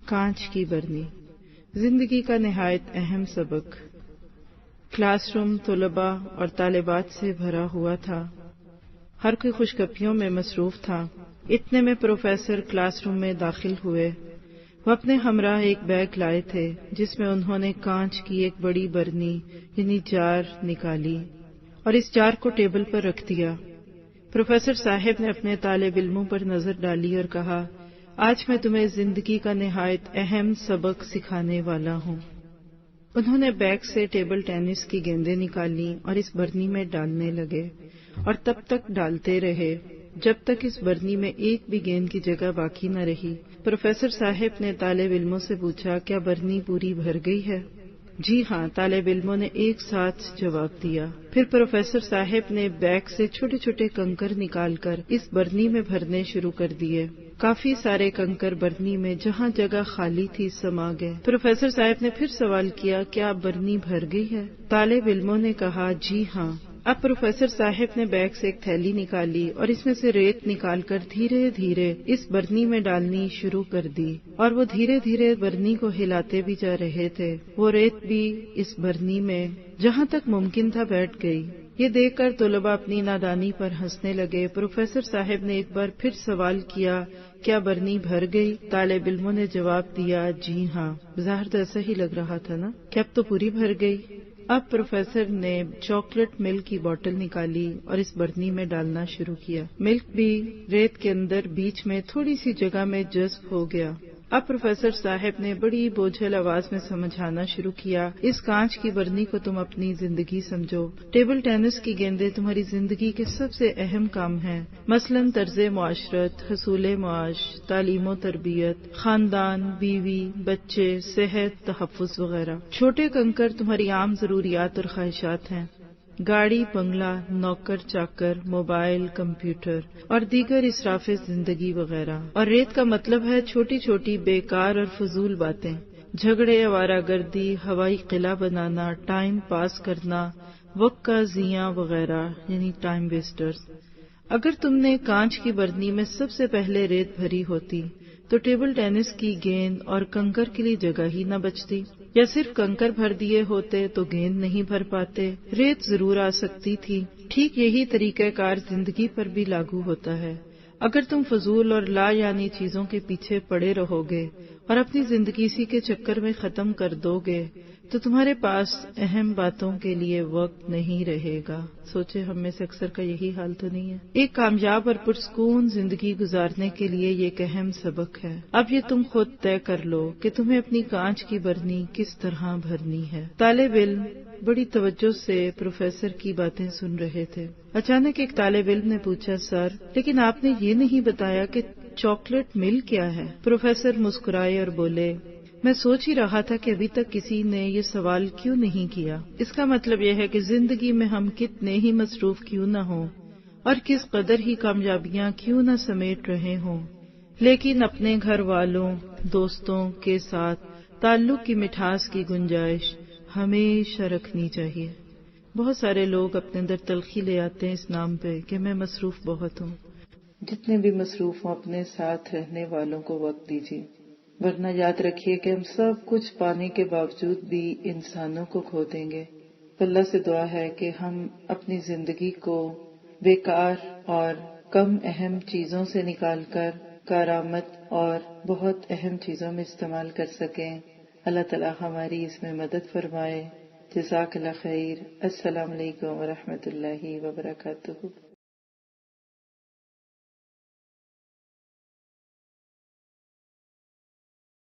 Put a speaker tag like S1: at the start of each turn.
S1: کانچ کی برنی، زندگی کا نہایت اہم سبق۔ کلاس روم طلباء اور طالبات سے بھرا ہوا تھا، ہر کوئی خوشگپیوں میں مصروف تھا۔ اتنے میں پروفیسر کلاس روم میں داخل ہوئے۔ وہ اپنے ہمراہ ایک بیگ لائے تھے جس میں انہوں نے کانچ کی ایک بڑی برنی یعنی جار نکالی اور اس جار کو ٹیبل پر رکھ دیا۔ پروفیسر صاحب نے اپنے طالب علموں پر نظر ڈالی اور کہا، آج میں تمہیں زندگی کا نہایت اہم سبق سکھانے والا ہوں۔ انہوں نے بیگ سے ٹیبل ٹینس کی گیندیں نکالی اور اس برنی میں ڈالنے لگے اور تب تک ڈالتے رہے جب تک اس برنی میں ایک بھی گیند کی جگہ باقی نہ رہی۔ پروفیسر صاحب نے طالب علموں سے پوچھا، کیا برنی پوری بھر گئی ہے؟ جی ہاں، طالب علموں نے ایک ساتھ جواب دیا۔ پھر پروفیسر صاحب نے بیگ سے چھوٹے چھوٹے کنکر نکال کر اس برنی میں بھرنے شروع کر دیے۔ کافی سارے کنکر برنی میں جہاں جگہ خالی تھی سما گئے۔ پروفیسر صاحب نے پھر سوال کیا، کیا برنی بھر گئی ہے؟ طالب علموں نے کہا، جی ہاں۔ اب پروفیسر صاحب نے بیگ سے ایک تھیلی نکالی اور اس میں سے ریت نکال کر دھیرے دھیرے اس برنی میں ڈالنی شروع کر دی، اور وہ دھیرے دھیرے برنی کو ہلاتے بھی جا رہے تھے۔ وہ ریت بھی اس برنی میں جہاں تک ممکن تھا بیٹھ گئی۔ یہ دیکھ کر طلباء اپنی نادانی پر ہنسنے لگے۔ پروفیسر صاحب نے ایک بار پھر سوال کیا، کیا برنی بھر گئی؟ طالب علموں نے جواب دیا، جی ہاں۔ ظاہر تو ایسا ہی لگ رہا تھا نا کہ اب تو پوری بھر گئی۔ اب پروفیسر نے چاکلیٹ ملک کی بوتل نکالی اور اس برنی میں ڈالنا شروع کیا۔ ملک بھی ریت کے اندر بیچ میں تھوڑی سی جگہ میں جذب ہو گیا۔ اب پروفیسر صاحب نے بڑی بوجھل آواز میں سمجھانا شروع کیا، اس کانچ کی برنی کو تم اپنی زندگی سمجھو۔ ٹیبل ٹینس کی گیندیں تمہاری زندگی کے سب سے اہم کام ہیں، مثلاً طرز معاشرت، حصول معاش، تعلیم و تربیت، خاندان، بیوی، بچے، صحت، تحفظ وغیرہ۔ چھوٹے کنکر تمہاری عام ضروریات اور خواہشات ہیں، گاڑی، بنگلہ، نوکر چاکر، موبائل، کمپیوٹر اور دیگر اسراف زندگی وغیرہ۔ اور ریت کا مطلب ہے چھوٹی چھوٹی بیکار اور فضول باتیں، جھگڑے، آوارہ گردی، ہوائی قلعہ بنانا، ٹائم پاس کرنا، وقت کا ضیاع وغیرہ یعنی ٹائم ویسٹرز۔ اگر تم نے کانچ کی برنی میں سب سے پہلے ریت بھری ہوتی تو ٹیبل ٹینس کی گیند اور کنکر کے لیے جگہ ہی نہ بچتی، یا صرف کنکر بھر دیے ہوتے تو گیند نہیں بھر پاتے، ریت ضرور آ سکتی تھی۔ ٹھیک یہی طریقہ کار زندگی پر بھی لاگو ہوتا ہے۔ اگر تم فضول اور لا یعنی چیزوں کے پیچھے پڑے رہو گے اور اپنی زندگی اسی کے چکر میں ختم کر دو گے تو تمہارے پاس اہم باتوں کے لیے وقت نہیں رہے گا۔ سوچے ہم میں سے اکثر کا یہی حال تو نہیں ہے؟ ایک کامیاب اور پرسکون زندگی گزارنے کے لیے یہ ایک اہم سبق ہے۔ اب یہ تم خود طے کر لو کہ تمہیں اپنی کانچ کی برنی کس طرح بھرنی ہے۔ طالب علم بڑی توجہ سے پروفیسر کی باتیں سن رہے تھے۔ اچانک ایک طالب علم نے پوچھا، سر لیکن آپ نے یہ نہیں بتایا کہ چاکلیٹ مل کیا ہے؟ پروفیسر مسکرائے اور بولے، میں سوچ ہی رہا تھا کہ ابھی تک کسی نے یہ سوال کیوں نہیں کیا۔ اس کا مطلب یہ ہے کہ زندگی میں ہم کتنے ہی مصروف کیوں نہ ہوں اور کس قدر ہی کامیابیاں کیوں نہ سمیٹ رہے ہوں، لیکن اپنے گھر والوں، دوستوں کے ساتھ تعلق کی مٹھاس کی گنجائش ہمیشہ رکھنی چاہیے۔ بہت سارے لوگ اپنے اندر تلخی لے آتے ہیں اس نام پہ کہ میں مصروف بہت ہوں۔ جتنے بھی مصروف ہوں اپنے ساتھ رہنے والوں کو وقت دیجیے، ورنہ یاد رکھیے کہ ہم سب کچھ پانے کے باوجود بھی انسانوں کو کھو دیں گے۔ اللہ سے دعا ہے کہ ہم اپنی زندگی کو بیکار اور کم اہم چیزوں سے نکال کر کارآمد اور بہت اہم چیزوں میں استعمال کر سکیں۔ اللہ تعالی ہماری اس میں مدد فرمائے۔ جزاک اللہ خیر۔ السلام علیکم ورحمۃ اللہ وبرکاتہ۔